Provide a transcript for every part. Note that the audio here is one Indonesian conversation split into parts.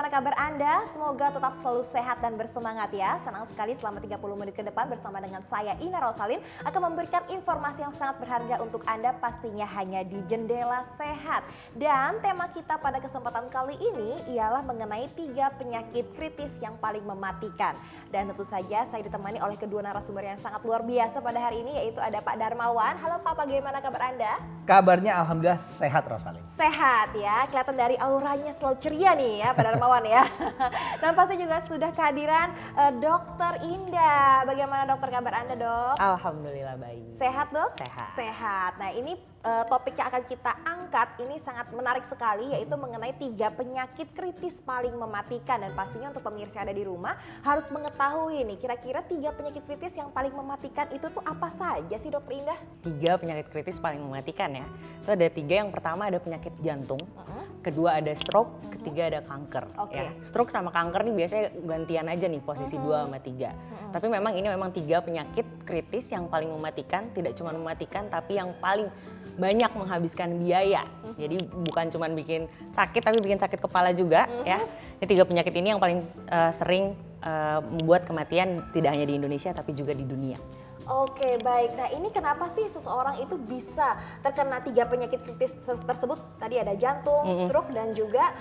bagaimana kabar Anda? Semoga tetap selalu sehat dan bersemangat ya. Senang sekali selama 30 menit ke depan bersama dengan saya Ina Rosalin akan memberikan informasi yang sangat berharga untuk Anda pastinya hanya di Jendela Sehat. Dan tema kita pada kesempatan kali ini ialah mengenai 3 penyakit kritis yang paling mematikan. Dan tentu saja saya ditemani oleh kedua narasumber yang sangat luar biasa pada hari ini, yaitu ada Pak Darmawan. Halo Pak, bagaimana kabar Anda? Kabarnya alhamdulillah sehat, Rosalin. Sehat ya, kelihatan dari auranya selalu ceria nih ya Pak Darmawan ya. Dan pasti juga sudah kehadiran Dokter Indah. Bagaimana dokter kabar Anda, Dok? Alhamdulillah baik. Sehat, Dok? Sehat. Sehat. Nah, ini topik yang akan kita angkat ini sangat menarik sekali, yaitu mengenai 3 penyakit kritis paling mematikan. Dan pastinya untuk pemirsa yang ada di rumah harus mengetahui nih, kira-kira 3 penyakit kritis yang paling mematikan itu tuh apa saja sih, Dokter Indah? 3 penyakit kritis paling mematikan ya. Itu ada 3, yang pertama ada penyakit jantung, kedua ada stroke, ketiga ada kanker. Oke. Ya. Stroke sama kanker nih biasanya gantian aja nih posisi 2 sama 3. Tapi memang ini memang 3 penyakit kritis yang paling mematikan, tidak cuma mematikan tapi yang paling banyak menghabiskan biaya. Jadi bukan cuma bikin sakit tapi bikin sakit kepala juga ya. Ini 3 penyakit ini yang paling sering membuat kematian tidak hanya di Indonesia tapi juga di dunia. Oke, baik. Nah, ini kenapa sih seseorang itu bisa terkena 3 penyakit kritis tersebut? Tadi ada jantung, stroke, dan juga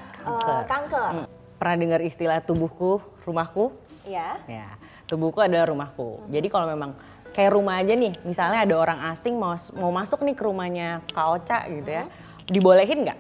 kanker. Pernah dengar istilah tubuhku, rumahku? Ya. Ya, tubuhku adalah rumahku. Jadi kalau memang kayak rumah aja nih, misalnya ada orang asing mau masuk nih ke rumahnya Kak Ocha gitu ya, dibolehin nggak?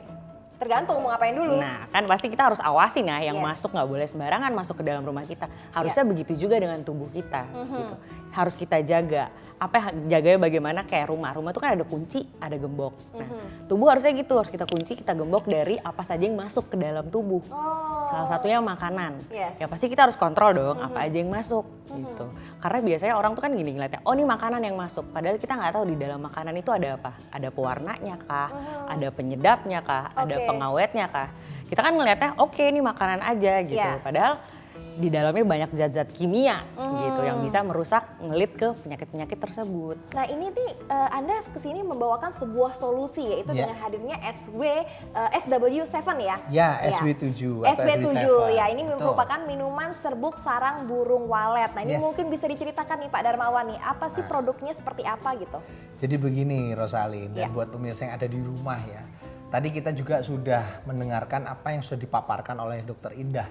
Tergantung mau ngapain dulu. Nah, kan pasti kita harus awasin ya, yang Yes. masuk nggak boleh sembarangan masuk ke dalam rumah kita. Harusnya begitu juga dengan tubuh kita, gitu. Harus kita jaga. Apa jaganya bagaimana kayak rumah. Rumah tuh kan ada kunci, ada gembok. Nah, tubuh harusnya gitu, harus kita kunci, kita gembok dari apa saja yang masuk ke dalam tubuh. Oh. Salah satunya makanan. Yes. Ya pasti kita harus kontrol dong apa aja yang masuk gitu. Karena biasanya orang tuh kan gini ngeliatnya, oh ini makanan yang masuk. Padahal kita nggak tahu di dalam makanan itu ada apa. Ada pewarnanya kah? Ada penyedapnya kah? Ada Oke. pengawetnya kah? Kita kan ngeliatnya oke ini makanan aja gitu. Iya. Padahal di dalamnya banyak zat-zat kimia gitu yang bisa merusak, ngelit ke penyakit-penyakit tersebut. Nah, ini nih Anda kesini membawakan sebuah solusi, yaitu Ya. dengan hadirnya SW7 ya. Ya, SW7 atau SW7 SW7. ya, ini Betul. merupakan minuman serbuk sarang burung walet. Nah, ini Yes. mungkin bisa diceritakan nih Pak Darmawan nih, apa sih produknya seperti apa gitu? Jadi begini Rosalin, Ya. dan buat pemirsa yang ada di rumah ya. Tadi kita juga sudah mendengarkan apa yang sudah dipaparkan oleh Dokter Indah.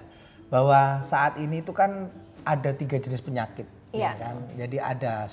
Bahwa saat ini itu kan ada 3 jenis penyakit. Iya. Ya kan? Jadi ada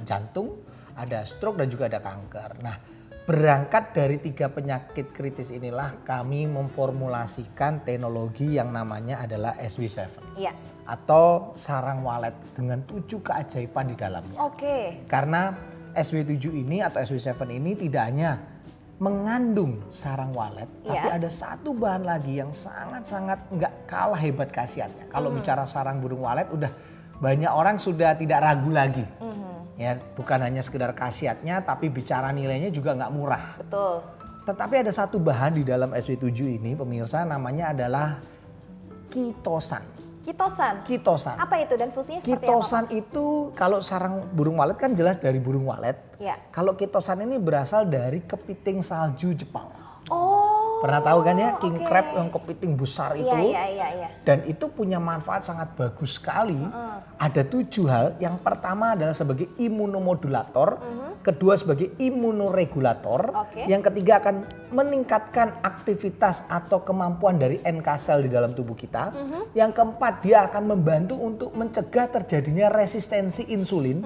jantung, ada stroke, dan juga ada kanker. Nah, berangkat dari 3 penyakit kritis inilah kami memformulasikan teknologi yang namanya adalah SW7. Iya. Atau sarang walet dengan 7 keajaiban di dalamnya. Oke. Karena SW7 ini atau SW7 ini tidak hanya mengandung sarang walet, tapi Iya. ada satu bahan lagi yang sangat-sangat nggak kalah hebat khasiatnya. Kalau bicara sarang burung walet, udah banyak orang sudah tidak ragu lagi. Ya, bukan hanya sekedar khasiatnya, tapi bicara nilainya juga nggak murah. Betul. Tetapi ada satu bahan di dalam SW7 ini, pemirsa, namanya adalah kitosan. Kitosan. Kitosan. Apa itu dan fungsinya seperti apa? Kitosan itu kalau sarang burung walet kan jelas dari burung walet. Ya. Kalau kitosan ini berasal dari kepiting salju Jepang. Oh. Pernah tahu kan ya king oke. crab yang kepiting besar itu? Iya. Dan itu punya manfaat sangat bagus sekali. Ada 7 hal. Yang pertama adalah sebagai imunomodulator, kedua sebagai imunoregulator, Oke. yang ketiga akan meningkatkan aktivitas atau kemampuan dari NK sel di dalam tubuh kita. Yang keempat, dia akan membantu untuk mencegah terjadinya resistensi insulin,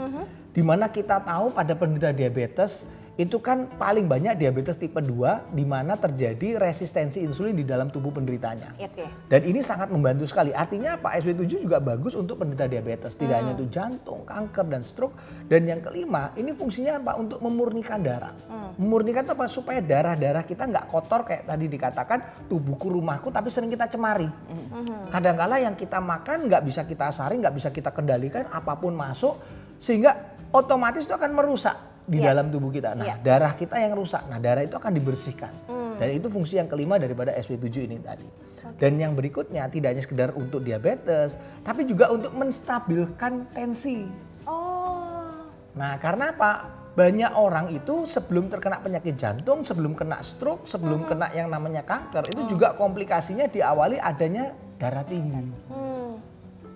di mana kita tahu pada penderita diabetes itu kan paling banyak diabetes tipe 2 di mana terjadi resistensi insulin di dalam tubuh penderitanya. Oke. Dan ini sangat membantu sekali. Artinya apa? SW7 juga bagus untuk penderita diabetes. Tidak hanya untuk jantung, kanker, dan stroke. Dan yang kelima, ini fungsinya apa? Untuk memurnikan darah. Memurnikan itu apa? Supaya darah-darah kita nggak kotor kayak tadi dikatakan tubuhku rumahku, tapi sering kita cemari. Kadang-kala yang kita makan nggak bisa kita saring, nggak bisa kita kendalikan, apapun masuk. Sehingga otomatis itu akan merusak di Iya. dalam tubuh kita. Nah, Iya. darah kita yang rusak. Nah, darah itu akan dibersihkan. Dan itu fungsi yang kelima daripada SW7 ini tadi. Dan yang berikutnya tidak hanya sekedar untuk diabetes, tapi juga untuk menstabilkan tensi. Oh. Nah, karena apa? Banyak orang itu sebelum terkena penyakit jantung, sebelum kena stroke, sebelum kena yang namanya kanker, itu juga komplikasinya diawali adanya darah tinggi.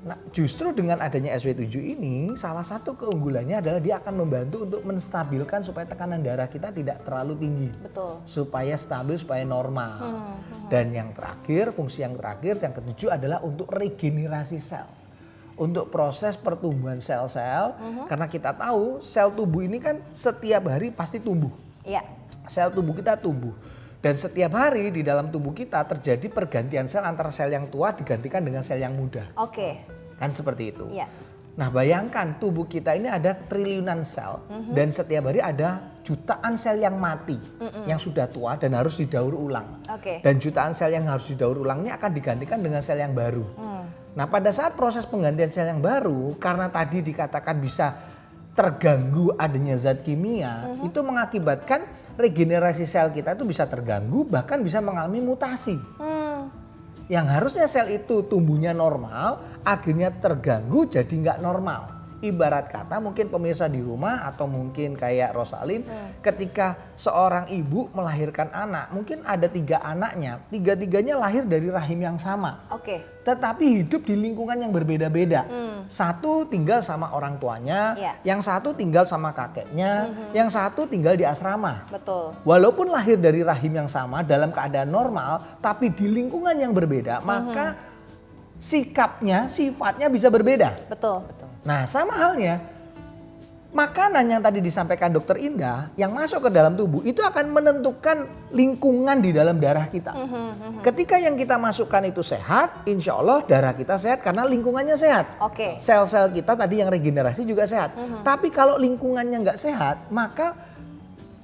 Nah, justru dengan adanya SW7 ini, salah satu keunggulannya adalah dia akan membantu untuk menstabilkan supaya tekanan darah kita tidak terlalu tinggi. Betul. Supaya stabil, supaya normal. Dan yang terakhir, fungsi yang terakhir, yang ketujuh adalah untuk regenerasi sel. Untuk proses pertumbuhan sel-sel, karena kita tahu sel tubuh ini kan setiap hari pasti tumbuh. Iya. Sel tubuh kita tumbuh. Dan setiap hari di dalam tubuh kita terjadi pergantian sel antara sel yang tua digantikan dengan sel yang muda. Oke. Kan seperti itu. Iya. Nah, bayangkan tubuh kita ini ada triliunan sel dan setiap hari ada jutaan sel yang mati, yang sudah tua dan harus didaur ulang. Oke. Dan jutaan sel yang harus didaur ulangnya akan digantikan dengan sel yang baru. Nah, pada saat proses penggantian sel yang baru, karena tadi dikatakan bisa terganggu adanya zat kimia, itu mengakibatkan regenerasi sel kita itu bisa terganggu, bahkan bisa mengalami mutasi. Yang harusnya sel itu tumbuhnya normal, akhirnya terganggu jadi nggak normal. Ibarat kata mungkin pemirsa di rumah atau mungkin kayak Rosalin, ketika seorang ibu melahirkan anak, mungkin ada 3 anaknya, 3-tiganya lahir dari rahim yang sama. Oke. Tetapi hidup di lingkungan yang berbeda-beda. Satu tinggal sama orang tuanya, Iya. yang satu tinggal sama kakeknya, yang satu tinggal di asrama. Betul. Walaupun lahir dari rahim yang sama dalam keadaan normal, tapi di lingkungan yang berbeda, maka sikapnya, sifatnya bisa berbeda. Betul. Nah, sama halnya makanan yang tadi disampaikan Dokter Indah yang masuk ke dalam tubuh itu akan menentukan lingkungan di dalam darah kita. Ketika yang kita masukkan itu sehat, insya Allah darah kita sehat karena lingkungannya sehat. Oke. Sel-sel kita tadi yang regenerasi juga sehat. Tapi kalau lingkungannya nggak sehat, maka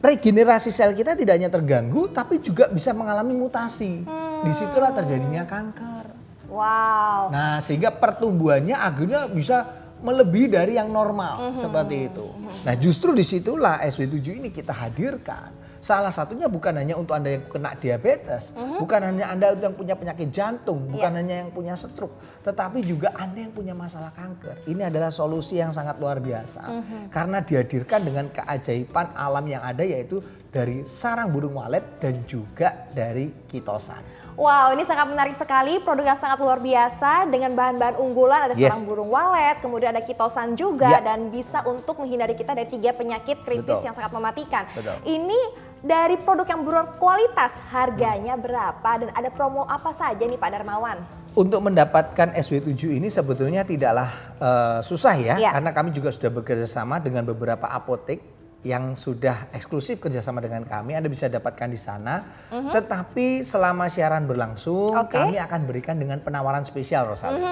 regenerasi sel kita tidak hanya terganggu, tapi juga bisa mengalami mutasi. Disitulah terjadinya kanker. Wow. Nah, sehingga pertumbuhannya akhirnya bisa melebihi dari yang normal seperti itu. Nah, justru disitulah SW7 ini kita hadirkan. Salah satunya bukan hanya untuk Anda yang kena diabetes, bukan hanya Anda yang punya penyakit jantung, bukan hanya yang punya stroke, tetapi juga Anda yang punya masalah kanker. Ini adalah solusi yang sangat luar biasa. Karena dihadirkan dengan keajaiban alam yang ada, yaitu dari sarang burung walet dan juga dari kitosan. Wow, ini sangat menarik sekali, produk yang sangat luar biasa dengan bahan-bahan unggulan, ada sarang burung walet, kemudian ada kitosan juga, dan bisa untuk menghindari kita dari 3 penyakit kritis yang sangat mematikan. Ini dari produk yang berkualitas, harganya berapa dan ada promo apa saja nih Pak Darmawan? Untuk mendapatkan SW7 ini sebetulnya tidaklah susah ya, karena kami juga sudah bekerja sama dengan beberapa apotek yang sudah eksklusif kerjasama dengan kami. Anda bisa dapatkan di sana. Tetapi selama siaran berlangsung, kami akan berikan dengan penawaran spesial, Rosalin.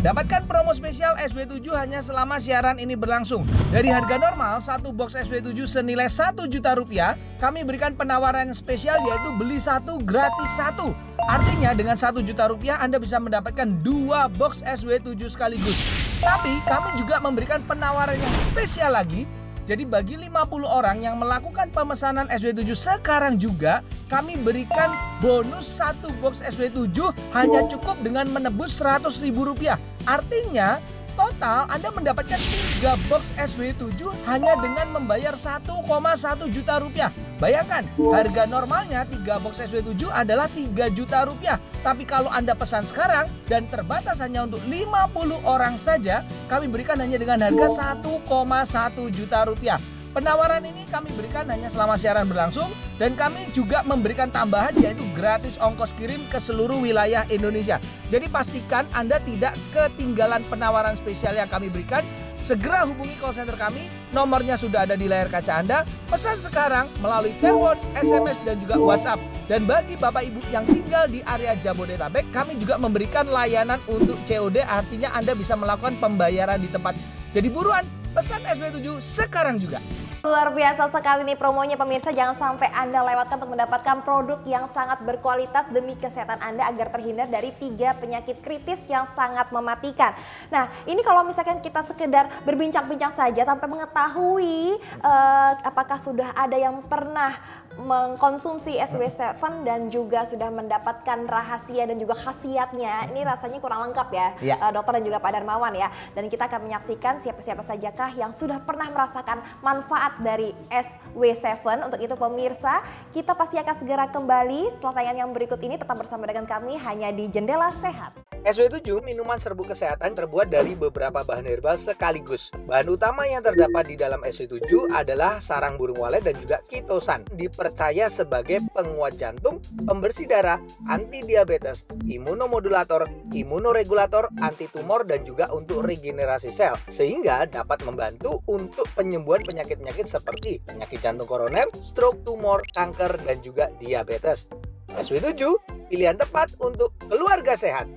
Dapatkan promo spesial SW7 hanya selama siaran ini berlangsung. Dari harga normal, 1 box SW7 senilai 1 juta rupiah, kami berikan penawaran spesial yaitu beli 1 gratis 1. Artinya dengan 1 juta rupiah Anda bisa mendapatkan 2 box SW7 sekaligus. Tapi kami juga memberikan penawaran yang spesial lagi. Jadi bagi 50 orang yang melakukan pemesanan SW7 sekarang juga, kami berikan bonus 1 box SW7 hanya cukup dengan menebus Rp100.000. Artinya total Anda mendapatkan 3 box SW7 hanya dengan membayar 1,1 juta rupiah. Bayangkan, harga normalnya 3 box SW7 adalah 3 juta rupiah. Tapi kalau Anda pesan sekarang dan terbatas hanya untuk 50 orang saja, kami berikan hanya dengan harga 1,1 juta rupiah. Penawaran ini kami berikan hanya selama siaran berlangsung dan kami juga memberikan tambahan yaitu gratis ongkos kirim ke seluruh wilayah Indonesia. Jadi pastikan Anda tidak ketinggalan penawaran spesial yang kami berikan. Segera hubungi call center kami, nomornya sudah ada di layar kaca Anda. Pesan sekarang melalui telepon, SMS dan juga WhatsApp. Dan bagi Bapak Ibu yang tinggal di area Jabodetabek, kami juga memberikan layanan untuk COD, artinya Anda bisa melakukan pembayaran di tempat. Jadi buruan, pesan SW7 sekarang juga. Luar biasa sekali nih promonya pemirsa, jangan sampai Anda lewatkan untuk mendapatkan produk yang sangat berkualitas demi kesehatan Anda agar terhindar dari 3 penyakit kritis yang sangat mematikan. Nah ini kalau misalkan kita sekedar berbincang-bincang saja tanpa mengetahui apakah sudah ada yang pernah mengkonsumsi SW7 dan juga sudah mendapatkan rahasia dan juga khasiatnya, ini rasanya kurang lengkap ya, dokter dan juga Pak Darmawan ya. Dan kita akan menyaksikan siapa-siapa sajakah yang sudah pernah merasakan manfaat dari SW7. Untuk itu pemirsa, kita pasti akan segera kembali setelah tayangan yang berikut ini. Tetap bersama dengan kami hanya di Jendela Sehat. SW7 minuman serbuk kesehatan terbuat dari beberapa bahan herbal sekaligus. Bahan utama yang terdapat di dalam SW7 adalah sarang burung walet dan juga kitosan. Dipercaya sebagai penguat jantung, pembersih darah, anti diabetes, imunomodulator, imunoregulator, anti tumor dan juga untuk regenerasi sel. Sehingga dapat membantu untuk penyembuhan penyakit-penyakit seperti penyakit jantung koroner, stroke, tumor, kanker dan juga diabetes. SW7 pilihan tepat untuk keluarga sehat.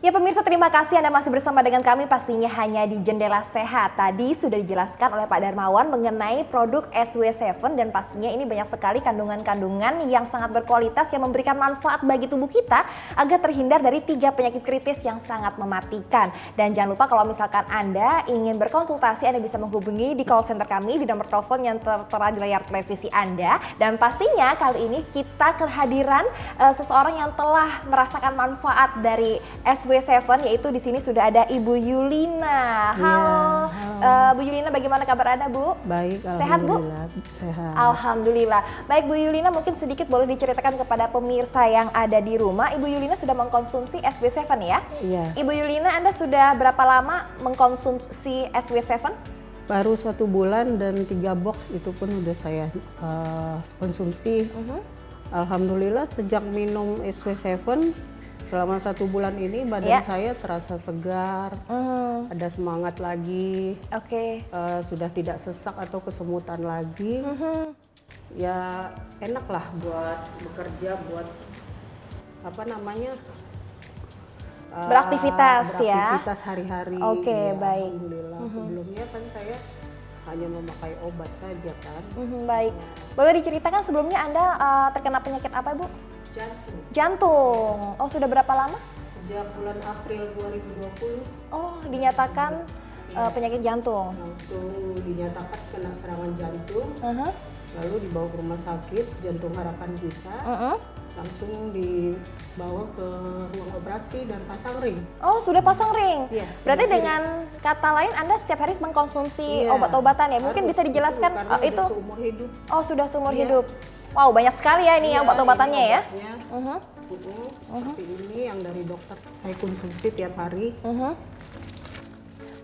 Ya pemirsa, terima kasih Anda masih bersama dengan kami pastinya hanya di Jendela Sehat. Tadi sudah dijelaskan oleh Pak Darmawan mengenai produk SW7 dan pastinya ini banyak sekali kandungan-kandungan yang sangat berkualitas yang memberikan manfaat bagi tubuh kita agar terhindar dari 3 penyakit kritis yang sangat mematikan. Dan jangan lupa kalau misalkan Anda ingin berkonsultasi, Anda bisa menghubungi di call center kami di nomor telepon yang tertera di layar televisi Anda. Dan pastinya kali ini kita kehadiran seseorang yang telah merasakan manfaat dari SW7, yaitu di sini sudah ada Ibu Yulina. Halo, Bu Yulina, bagaimana kabar Anda, Bu? Baik, sehat Bu? Sehat. Alhamdulillah. Baik Bu Yulina, mungkin sedikit boleh diceritakan kepada pemirsa yang ada di rumah. Ibu Yulina sudah mengkonsumsi SW7 ya? Iya. Ibu Yulina, Anda sudah berapa lama mengkonsumsi SW7? Baru 1 bulan dan 3 box itu pun udah saya konsumsi. Alhamdulillah sejak minum SW7 selama 1 bulan ini badan saya terasa segar, ada semangat lagi, sudah tidak sesak atau kesemutan lagi. Ya enak lah buat bekerja, buat beraktivitas ya. Beraktivitas hari-hari. Oke, ya, baik. Alhamdulillah. Sebelumnya kan saya hanya memakai obat saja kan. Baik. Boleh diceritakan sebelumnya Anda terkena penyakit apa, Bu? Jantung. Oh, sudah berapa lama? Sejak bulan April 2020. Oh, dinyatakan penyakit jantung. Langsung dinyatakan kena serangan jantung. Lalu dibawa ke rumah sakit Jantung Harapan Kita. Langsung dibawa ke ruang operasi dan pasang ring. Oh, sudah pasang ring. Iya. Berarti dengan kata lain Anda setiap hari mengkonsumsi obat-obatan ya. Mungkin bisa dijelaskan itu. Seumur hidup. Oh, sudah seumur hidup. Wow, banyak sekali ya ini obat-obatannya ya. Seperti ini yang dari dokter saya konsumsi tiap hari.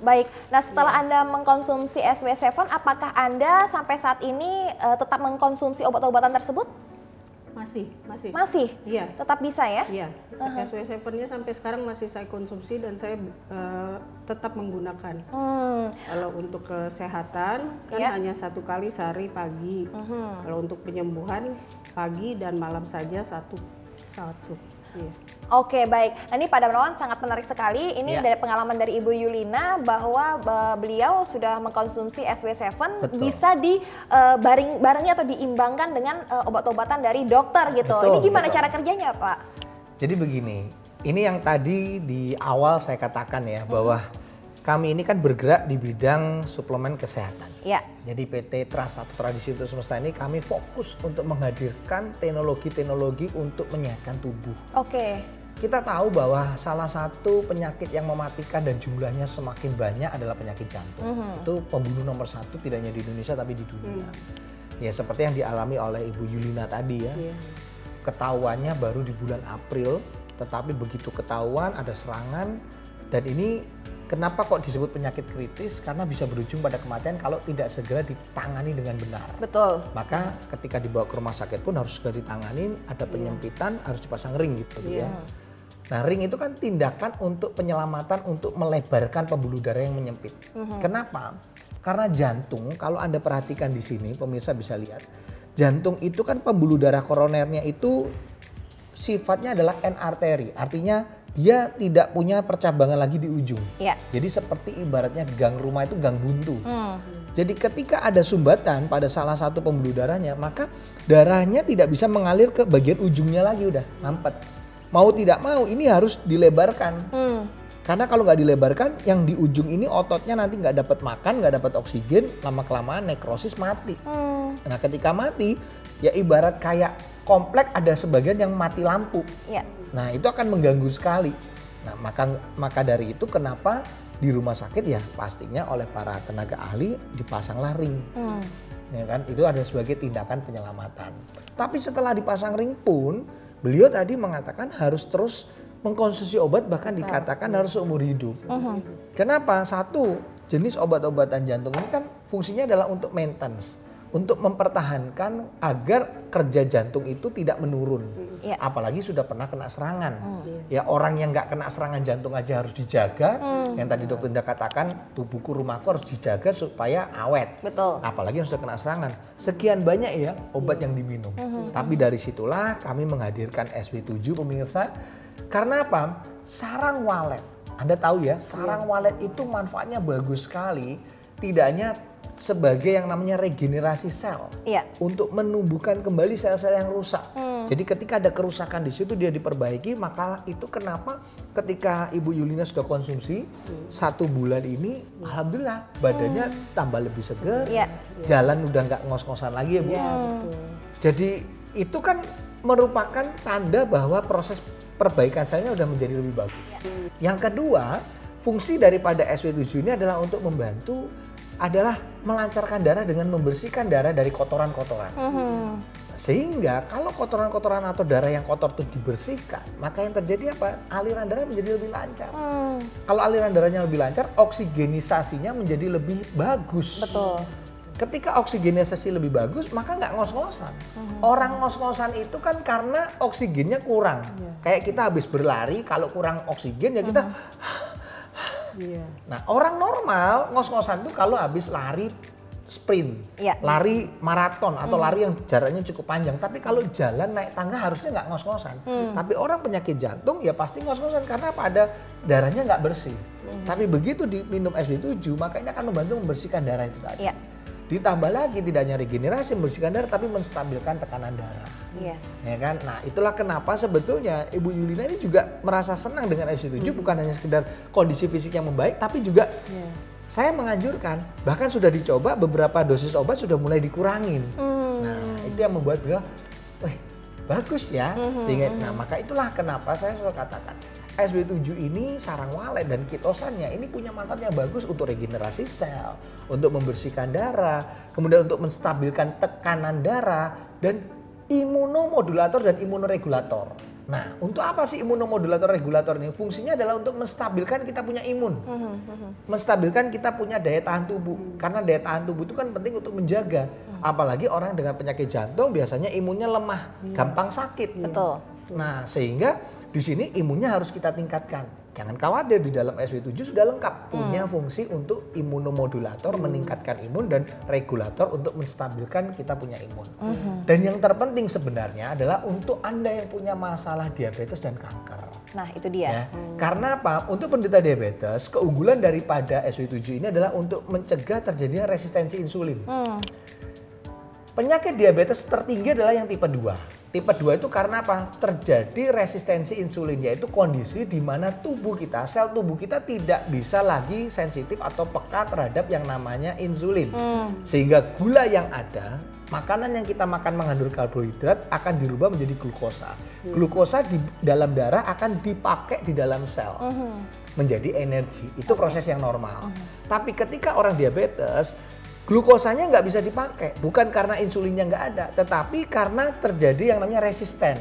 Baik, nah setelah Anda mengkonsumsi SW7, apakah Anda sampai saat ini tetap mengkonsumsi obat-obatan tersebut? Masih. Masih? Iya. Tetap bisa ya? Iya, SW7-nya sampai sekarang masih saya konsumsi dan saya tetap menggunakan. Kalau untuk kesehatan kan hanya 1 kali sehari pagi. Kalau untuk penyembuhan pagi dan malam saja satu. Iya. Oke, baik. Nah ini Pak Darmawan sangat menarik sekali. Ini dari pengalaman dari Ibu Yulina bahwa beliau sudah mengkonsumsi SW7. Betul. Bisa barengi atau diimbangkan dengan obat-obatan dari dokter gitu. Betul, Ini gimana betul. cara kerjanya, Pak? Jadi begini, ini yang tadi di awal saya katakan ya bahwa kami ini kan bergerak di bidang suplemen kesehatan. Ya. Jadi PT Trust atau Tradisi Untuk Semesta ini kami fokus untuk menghadirkan teknologi-teknologi untuk menyehatkan tubuh. Oke. Kita tahu bahwa salah satu penyakit yang mematikan dan jumlahnya semakin banyak adalah penyakit jantung. Itu pembunuh nomor 1 tidak hanya di Indonesia tapi di dunia. Ya seperti yang dialami oleh Ibu Yulina tadi ya. Ketahuannya baru di bulan April, tetapi begitu ketahuan ada serangan dan ini kenapa kok disebut penyakit kritis? Karena bisa berujung pada kematian kalau tidak segera ditangani dengan benar. Betul. Maka ketika dibawa ke rumah sakit pun harus segera ditangani, ada penyempitan, harus dipasang ring gitu ya. Nah ring itu kan tindakan untuk penyelamatan untuk melebarkan pembuluh darah yang menyempit. Kenapa? Karena jantung, kalau Anda perhatikan di sini, pemirsa bisa lihat, jantung itu kan pembuluh darah koronernya itu sifatnya adalah end artery, artinya dia tidak punya percabangan lagi di ujung. Iya. Jadi seperti ibaratnya gang rumah itu gang buntu. Jadi ketika ada sumbatan pada salah satu pembuluh darahnya, maka darahnya tidak bisa mengalir ke bagian ujungnya lagi, udah mampet. Mau tidak mau ini harus dilebarkan. Karena kalau nggak dilebarkan, yang di ujung ini ototnya nanti nggak dapat makan, nggak dapat oksigen, lama-kelamaan nekrosis mati. Nah ketika mati, ya ibarat kayak komplek ada sebagian yang mati lampu. Iya. Nah itu akan mengganggu sekali. Nah maka dari itu kenapa di rumah sakit ya pastinya oleh para tenaga ahli dipasanglah ring. Ya kan, itu ada sebagai tindakan penyelamatan. Tapi setelah dipasang ring pun, beliau tadi mengatakan harus terus mengkonsumsi obat, bahkan dikatakan harus seumur hidup. Kenapa? Satu, jenis obat-obatan jantung ini kan fungsinya adalah untuk maintenance, untuk mempertahankan agar kerja jantung itu tidak menurun. Iya. Apalagi sudah pernah kena serangan. Ya orang yang nggak kena serangan jantung aja harus dijaga. Yang tadi dokter Indah katakan tubuhku rumahku harus dijaga supaya awet. Betul. Apalagi yang sudah kena serangan. Sekian banyak ya obat yang diminum. Tapi dari situlah kami menghadirkan SW7 pemirsa. Karena apa? Sarang walet. Anda tahu ya, sarang walet itu manfaatnya bagus sekali. Tidak hanya sebagai yang namanya regenerasi sel. Iya. Untuk menumbuhkan kembali sel-sel yang rusak. Jadi ketika ada kerusakan di situ dia diperbaiki, maka itu kenapa ketika Ibu Yulina sudah konsumsi 1 bulan ini, alhamdulillah badannya tambah lebih segar, Iya. jalan udah nggak ngos-ngosan lagi ya Bu. Jadi itu kan merupakan tanda bahwa proses perbaikan selnya udah menjadi lebih bagus. Yang kedua, fungsi daripada SW7 ini adalah untuk membantu adalah melancarkan darah dengan membersihkan darah dari kotoran-kotoran. Sehingga kalau kotoran-kotoran atau darah yang kotor itu dibersihkan, maka yang terjadi apa? Aliran darah menjadi lebih lancar. Kalau aliran darahnya lebih lancar, oksigenisasinya menjadi lebih bagus. Betul. Ketika oksigenisasi lebih bagus, maka nggak ngos-ngosan. Orang ngos-ngosan itu kan karena oksigennya kurang. Kayak kita habis berlari, kalau kurang oksigen ya kita... Nah orang normal ngos-ngosan itu kalau habis lari sprint, Iya. lari maraton atau lari yang jaraknya cukup panjang. Tapi kalau jalan naik tangga harusnya nggak ngos-ngosan. Tapi orang penyakit jantung ya pasti ngos-ngosan karena apa? Ada darahnya nggak bersih. Tapi begitu diminum SW7 maka ini akan membantu membersihkan darah itu tadi. Iya. Ditambah lagi tidak hanya regenerasi membersihkan darah tapi menstabilkan tekanan darah. Yes. Ya kan? Nah itulah kenapa sebetulnya Ibu Yulina ini juga merasa senang dengan SW7 bukan hanya sekedar kondisi fisik yang membaik tapi juga saya menganjurkan bahkan sudah dicoba beberapa dosis obat sudah mulai dikurangin. Nah itu yang membuat beliau, wah bagus ya. Sehingga, nah maka itulah kenapa saya selalu katakan SW7 ini sarang walet dan kitosannya ini punya manfaat yang bagus untuk regenerasi sel, untuk membersihkan darah, kemudian untuk menstabilkan tekanan darah dan imunomodulator dan imunoregulator. Nah, untuk apa sih imunomodulator regulator ini? Fungsinya adalah untuk menstabilkan kita punya imun. Menstabilkan kita punya daya tahan tubuh. Karena daya tahan tubuh itu kan penting untuk menjaga. Apalagi orang dengan penyakit jantung biasanya imunnya lemah, gampang sakit. Betul. Nah, sehingga di sini imunnya harus kita tingkatkan. Jangan khawatir di dalam SW7 sudah lengkap punya fungsi untuk imunomodulator meningkatkan imun dan regulator untuk menstabilkan kita punya imun. Dan yang terpenting sebenarnya adalah untuk Anda yang punya masalah diabetes dan kanker. Nah itu dia. Ya. Karena apa? Untuk penderita diabetes, keunggulan daripada SW7 ini adalah untuk mencegah terjadinya resistensi insulin. Penyakit diabetes tertinggi adalah yang tipe 2. Tipe 2 itu karena apa? Terjadi resistensi insulin, yaitu kondisi di mana tubuh kita, sel tubuh kita tidak bisa lagi sensitif atau peka terhadap yang namanya insulin. Sehingga gula yang ada, makanan yang kita makan mengandung karbohidrat akan dirubah menjadi glukosa. Glukosa di dalam darah akan dipakai di dalam sel. Menjadi energi, itu proses yang normal. Tapi ketika orang diabetes, glukosanya nggak bisa dipakai, bukan karena insulinnya nggak ada, tetapi karena terjadi yang namanya resisten.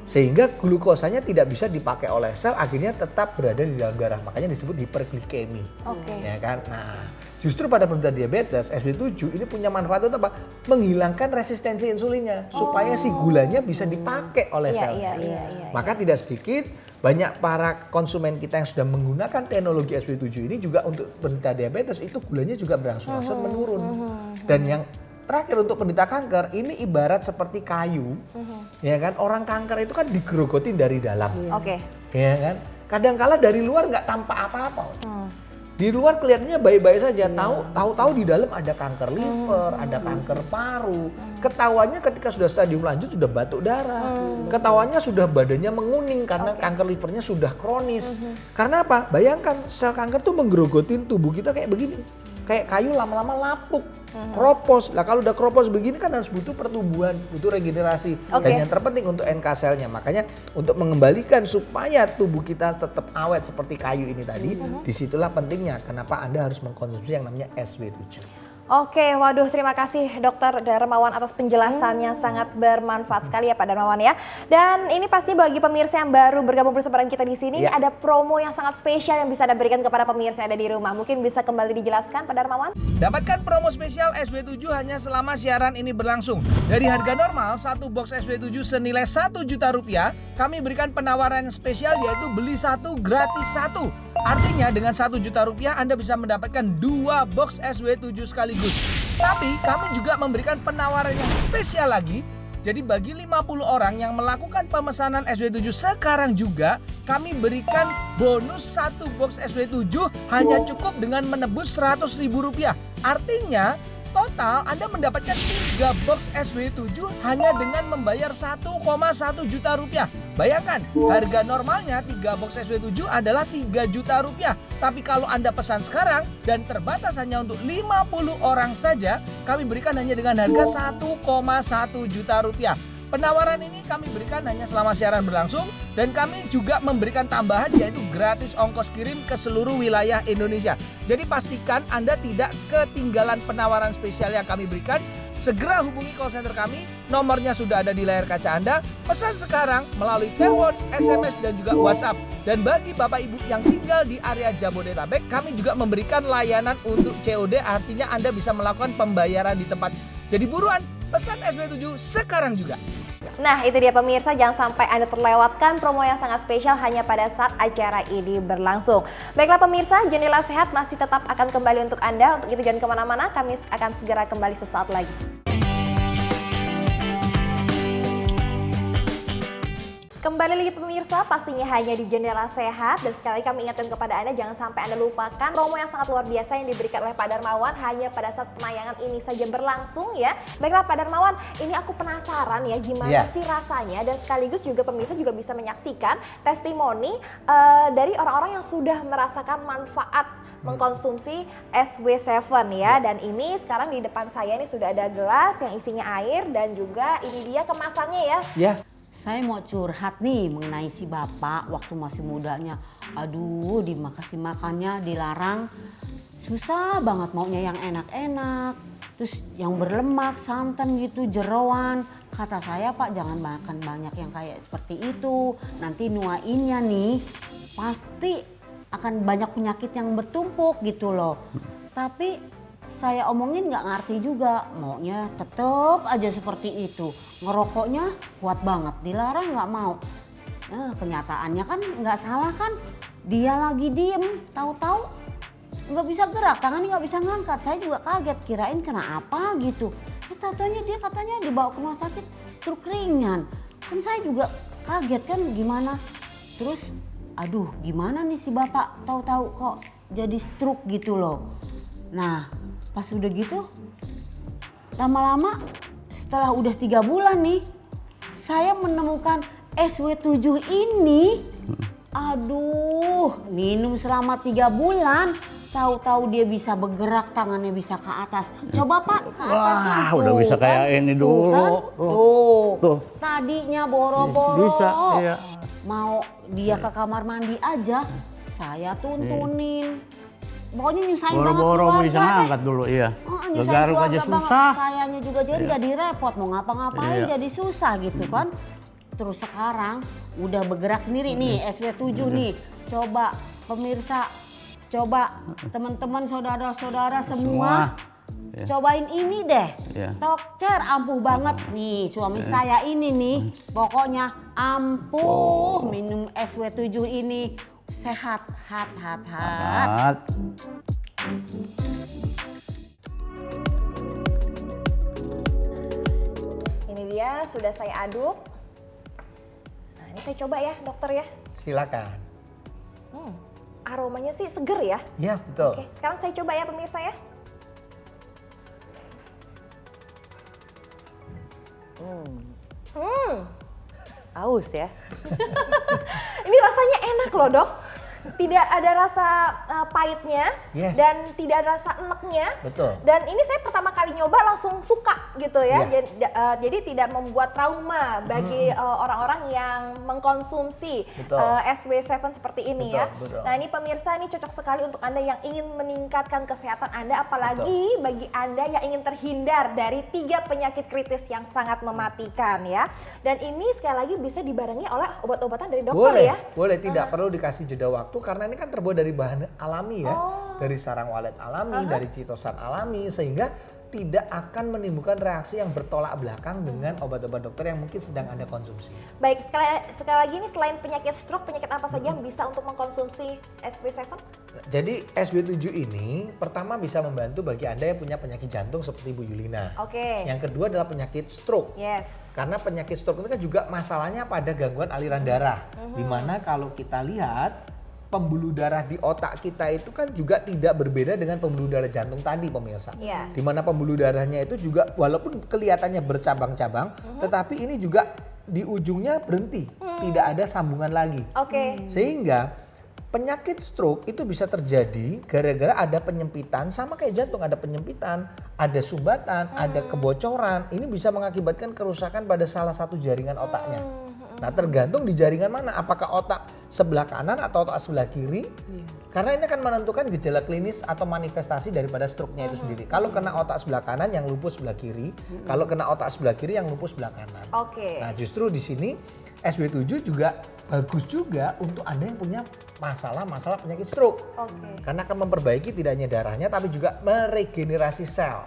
Sehingga glukosanya tidak bisa dipakai oleh sel, akhirnya tetap berada di dalam darah. Makanya disebut hiperglikemi. Oke. Ya kan? Nah, justru pada penderita diabetes, SW7 ini punya manfaat untuk apa? Menghilangkan resistensi insulinnya, supaya si gulanya bisa dipakai oleh sel. Iya. Maka tidak sedikit banyak para konsumen kita yang sudah menggunakan teknologi SW7 ini juga untuk penderita diabetes itu gulanya juga berangsur-angsur menurun. Dan yang terakhir untuk penderita kanker ini ibarat seperti kayu, ya kan? Orang kanker itu kan digerogotin dari dalam, Oke. ya kan? kadangkala dari luar nggak tampak apa-apa. Di luar kelihatannya baik-baik saja, tahu-tahu di dalam ada kanker liver, ada kanker paru. Ketahuannya ketika sudah stadium lanjut sudah batuk darah. Ketahuannya sudah badannya menguning karena kanker livernya sudah kronis. Karena apa? Bayangkan sel kanker tuh menggerogotin tubuh kita kayak begini. Kayak kayu lama-lama lapuk, kropos. Lah kalau udah kropos begini kan harus butuh pertumbuhan, butuh regenerasi. Dan yang terpenting untuk NK selnya. Makanya untuk mengembalikan supaya tubuh kita tetap awet seperti kayu ini tadi, disitulah pentingnya kenapa Anda harus mengkonsumsi yang namanya SW7. Oke, waduh terima kasih Dokter Darmawan atas penjelasannya sangat bermanfaat sekali ya Pak Darmawan ya. Dan ini pasti bagi pemirsa yang baru bergabung bersama kita di sini ada promo yang sangat spesial yang bisa Anda berikan kepada pemirsa yang ada di rumah. Mungkin bisa kembali dijelaskan Pak Darmawan? Dapatkan promo spesial SW7 hanya selama siaran ini berlangsung. Dari harga normal satu box SW7 senilai 1 juta rupiah, kami berikan penawaran spesial yaitu beli satu gratis satu. Artinya dengan 1 juta rupiah Anda bisa mendapatkan 2 box SW7 sekaligus. Tapi kami juga memberikan penawaran yang spesial lagi. Jadi bagi 50 orang yang melakukan pemesanan SW7 sekarang juga, kami berikan bonus 1 box SW7 hanya cukup dengan menebus Rp100.000. Artinya total Anda mendapatkan 3 box SW7 hanya dengan membayar 1,1 juta rupiah. Bayangkan, harga normalnya 3 box SW7 adalah 3 juta rupiah. Tapi kalau Anda pesan sekarang dan terbatas hanya untuk 50 orang saja, kami berikan hanya dengan harga 1,1 juta rupiah. Penawaran ini kami berikan hanya selama siaran berlangsung dan kami juga memberikan tambahan yaitu gratis ongkos kirim ke seluruh wilayah Indonesia. Jadi pastikan Anda tidak ketinggalan penawaran spesial yang kami berikan. Segera hubungi call center kami, nomornya sudah ada di layar kaca Anda. Pesan sekarang melalui telepon, SMS dan juga WhatsApp. Dan bagi Bapak Ibu yang tinggal di area Jabodetabek, kami juga memberikan layanan untuk COD, artinya Anda bisa melakukan pembayaran di tempat. Jadi buruan, pesan SW7 sekarang juga. Nah itu dia pemirsa, jangan sampai Anda terlewatkan promo yang sangat spesial hanya pada saat acara ini berlangsung. Baiklah pemirsa, Jendela Sehat masih tetap akan kembali untuk Anda. Untuk itu jangan kemana-mana, kami akan segera kembali sesaat lagi. Kembali lagi pemirsa, pastinya hanya di Jendela Sehat. Dan sekali lagi kami ingatkan kepada Anda, jangan sampai Anda lupakan promo yang sangat luar biasa yang diberikan oleh Pak Darmawan hanya pada saat penayangan ini saja berlangsung ya. Baiklah Pak Darmawan, ini aku penasaran ya gimana sih rasanya, dan sekaligus juga pemirsa juga bisa menyaksikan testimoni dari orang-orang yang sudah merasakan manfaat mengkonsumsi SW7 ya. Dan ini sekarang di depan saya ini sudah ada gelas yang isinya air dan juga ini dia kemasannya ya. Saya mau curhat nih mengenai si bapak waktu masih mudanya. Aduh, dikasih makannya dilarang. Susah banget maunya yang enak-enak. Terus yang berlemak, santan gitu, jeroan. Kata saya Pak jangan makan banyak yang kayak seperti itu. Nanti nuainnya nih pasti akan banyak penyakit yang bertumpuk gitu loh. Tapi saya omongin nggak ngerti juga, maunya tetep aja seperti itu. Ngerokoknya kuat banget, dilarang nggak mau. Nah, kenyataannya kan nggak salah kan, dia lagi diem, tahu-tahu nggak bisa gerak, tangannya nggak bisa ngangkat. Saya juga kaget, kirain kena apa gitu. Tahu-taunya dia katanya dibawa ke rumah sakit stroke ringan. Kan saya juga kaget kan gimana. Terus, aduh gimana nih si bapak tahu-tahu kok jadi stroke gitu loh. Nah, pas udah gitu, lama-lama setelah udah 3 bulan nih, saya menemukan SW7 ini. Aduh, minum selama 3 bulan, tahu-tahu dia bisa bergerak, tangannya bisa ke atas. Coba Pak, ke atas. Wah, udah bisa kayak ini dulu. Tuh. Tadinya boro-boro. Bisa, iya. Mau dia ke kamar mandi aja, saya tuntunin. Pokoknya nyusahin banget Boro-boro keluarga bisa ngangkat dulu, iya. Nyusahin Garuk aja keluarga susah. banget. Sayangnya juga jadi repot, mau ngapa-ngapain jadi susah gitu kan. Terus sekarang udah bergerak sendiri nih SW7 nih. Coba pemirsa, coba teman-teman saudara-saudara semua. Cobain ini deh. Tokcer ampuh banget nih suami saya ini nih. Pokoknya ampuh minum SW7 ini. Sehat, hat. Ini dia sudah saya aduk. Nah ini saya coba ya dokter ya. Silakan. Aromanya sih seger ya. Ya, betul. Oke, sekarang saya coba ya pemirsa ya. Aus ya. Ini rasanya enak loh dok. Tidak ada rasa pahitnya Yes. dan tidak ada rasa eneknya. Betul. Dan ini saya pertama kali nyoba langsung suka gitu ya. Iya. Jadi tidak membuat trauma bagi orang-orang yang mengkonsumsi Betul. SW7 seperti ini Betul, ya. betul. Nah ini pemirsa, ini cocok sekali untuk Anda yang ingin meningkatkan kesehatan Anda, apalagi bagi Anda yang ingin terhindar dari 3 penyakit kritis yang sangat mematikan ya. Dan ini sekali lagi bisa dibarengi oleh obat-obatan dari dokter Boleh, ya. boleh, tidak perlu dikasih jeda waktu karena ini kan terbuat dari bahan alami ya. Dari sarang walet alami, dari citosan alami, sehingga tidak akan menimbulkan reaksi yang bertolak belakang dengan obat-obat dokter yang mungkin sedang Anda konsumsi. Baik, sekali lagi ini selain penyakit stroke, penyakit apa saja yang bisa untuk mengkonsumsi SW7? Jadi SW7 ini pertama bisa membantu bagi Anda yang punya penyakit jantung seperti Bu Yulina. Oke. Yang kedua adalah penyakit stroke. Yes. Karena penyakit stroke itu kan juga masalahnya pada gangguan aliran darah. Dimana kalau kita lihat pembuluh darah di otak kita itu kan juga tidak berbeda dengan pembuluh darah jantung tadi pemirsa. Iya. Dimana pembuluh darahnya itu juga walaupun kelihatannya bercabang-cabang, tetapi ini juga di ujungnya berhenti, tidak ada sambungan lagi. Oke. Sehingga penyakit stroke itu bisa terjadi gara-gara ada penyempitan, sama kayak jantung ada penyempitan, ada sumbatan, ada kebocoran. Ini bisa mengakibatkan kerusakan pada salah satu jaringan otaknya. Nah tergantung di jaringan mana, apakah otak sebelah kanan atau otak sebelah kiri. Karena ini akan menentukan gejala klinis atau manifestasi daripada stroke-nya itu sendiri. Kalau kena otak sebelah kanan yang lupus sebelah kiri, kalau kena otak sebelah kiri yang lupus sebelah kanan. Oke. Nah justru di sini SW7 juga bagus juga untuk Anda yang punya masalah penyakit stroke. Oke. Karena akan memperbaiki tidak hanya darahnya tapi juga meregenerasi sel.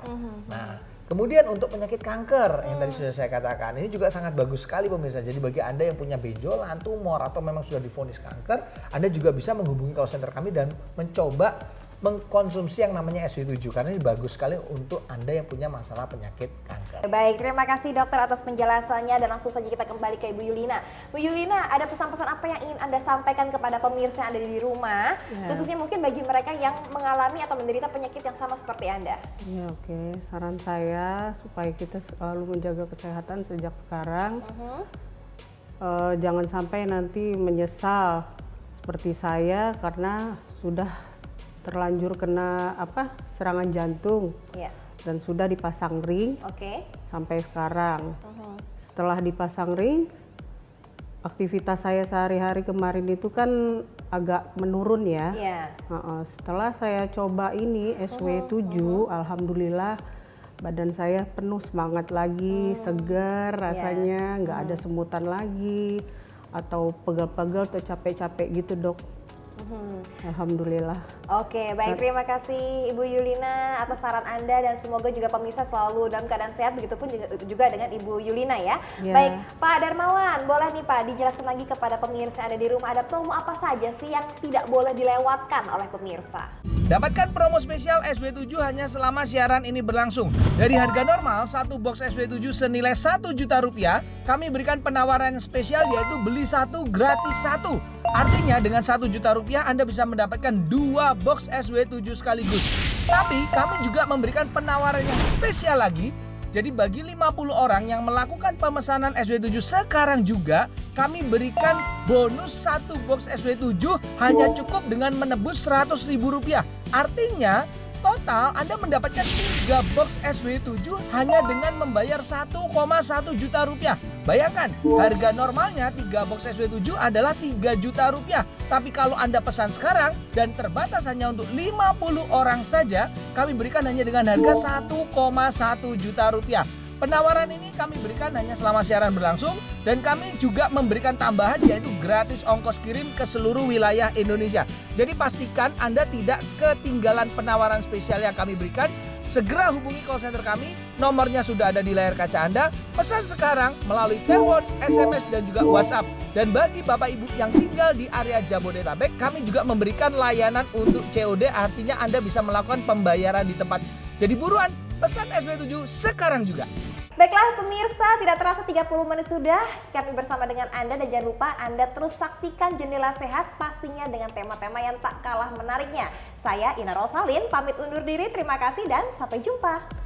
Nah kemudian untuk penyakit kanker yang tadi sudah saya katakan, ini juga sangat bagus sekali pemirsa. Jadi bagi Anda yang punya benjolan, tumor atau memang sudah divonis kanker, Anda juga bisa menghubungi call center kami dan mencoba mengkonsumsi yang namanya SW7 karena ini bagus sekali untuk Anda yang punya masalah penyakit kanker. Baik, terima kasih dokter atas penjelasannya dan langsung saja kita kembali ke Ibu Yulina. Bu Yulina, ada pesan-pesan apa yang ingin Anda sampaikan kepada pemirsa yang ada di rumah, khususnya mungkin bagi mereka yang mengalami atau menderita penyakit yang sama seperti Anda? Ya oke, saran saya supaya kita selalu menjaga kesehatan sejak sekarang. Jangan sampai nanti menyesal seperti saya karena sudah terlanjur kena serangan jantung Iya. dan sudah dipasang ring Oke. sampai sekarang. Setelah dipasang ring, aktivitas saya sehari-hari kemarin itu kan agak menurun ya. Iya. Setelah saya coba ini SW7, alhamdulillah badan saya penuh semangat lagi, segar rasanya, nggak ada semutan lagi atau pegal-pegal atau capek-capek gitu dok. Alhamdulillah. Oke, baik, terima kasih Ibu Yulina atas saran Anda dan semoga juga pemirsa selalu dalam keadaan sehat, begitupun juga dengan Ibu Yulina ya. Ya. Baik, Pak Darmawan, boleh nih Pak dijelaskan lagi kepada pemirsa yang ada di rumah, ada promo apa saja sih yang tidak boleh dilewatkan oleh pemirsa? Dapatkan promo spesial SW7 hanya selama siaran ini berlangsung. Dari harga normal, satu box SW7 senilai Rp1 juta, kami berikan penawaran spesial yaitu beli satu gratis satu. Artinya dengan Rp1 juta Anda bisa mendapatkan 2 box SW7 sekaligus. Tapi kami juga memberikan penawaran yang spesial lagi. Jadi bagi 50 orang yang melakukan pemesanan SW7 sekarang juga, kami berikan bonus 1 box SW7 hanya cukup dengan menebus Rp100.000. Artinya total Anda mendapatkan 3 box SW7 hanya dengan membayar Rp1,1 juta. Bayangkan, harga normalnya 3 box SW7 adalah Rp3 juta. Tapi kalau Anda pesan sekarang dan terbatas hanya untuk 50 orang saja, kami berikan hanya dengan harga Rp1,1 juta. Penawaran ini kami berikan hanya selama siaran berlangsung dan kami juga memberikan tambahan yaitu gratis ongkos kirim ke seluruh wilayah Indonesia. Jadi pastikan Anda tidak ketinggalan penawaran spesial yang kami berikan. Segera hubungi call center kami, nomornya sudah ada di layar kaca Anda. Pesan sekarang melalui telepon, SMS dan juga WhatsApp. Dan bagi Bapak Ibu yang tinggal di area Jabodetabek, kami juga memberikan layanan untuk COD, artinya Anda bisa melakukan pembayaran di tempat. Jadi buruan, pesan SW7 sekarang juga. Baiklah pemirsa, tidak terasa 30 menit sudah kami bersama dengan Anda, dan jangan lupa Anda terus saksikan Jendela Sehat pastinya dengan tema-tema yang tak kalah menariknya. Saya Ina Rosalin pamit undur diri, terima kasih dan sampai jumpa.